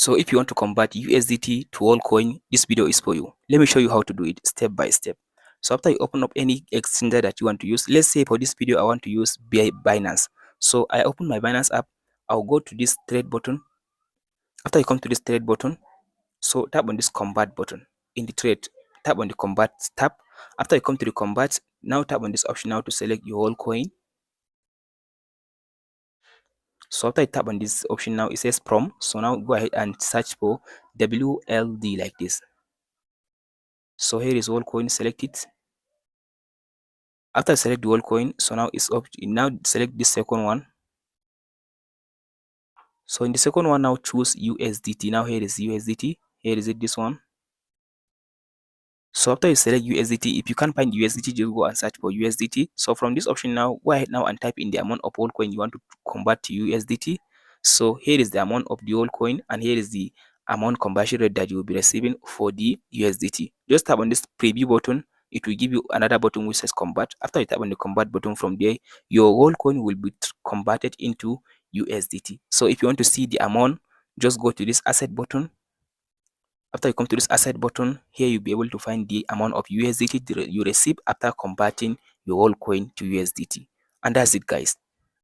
So if you want to convert USDT to Worldcoin, this video is for you. Let me show you how to do it step by step. So after you open up any exchanger that you want to use, let's say for this video I want to use Binance. So I open my Binance app. I'll go to this trade button. After you come to this trade button, so tap on this convert button in the trade. Tap on the convert tab. After you come to the convert, now tap on this option now to select your whole coin. So after you tap on this option now, it says prom. So now go ahead and search for WLD like this. So here is Worldcoin, select it. After select the Worldcoin, so now it's up. Now select this second one. So in the second one, now choose USDT. Now here is USDT. Here is it, this one. So after you select USDT, if you can't find USDT, just go and search for USDT. So from this option now, go ahead now and type in the amount of Worldcoin you want to convert to USDT. So here is the amount of the Worldcoin, and here is the amount conversion rate that you will be receiving for the USDT. Just tap on this preview button. It will give you another button which says convert. After you tap on the convert button, from there your Worldcoin will be converted into USDT. So if you want to see the amount, just go to this asset button. After you come to this asset button, here you'll be able to find the amount of USDT you receive after converting your whole coin to USDT. And that's it, guys.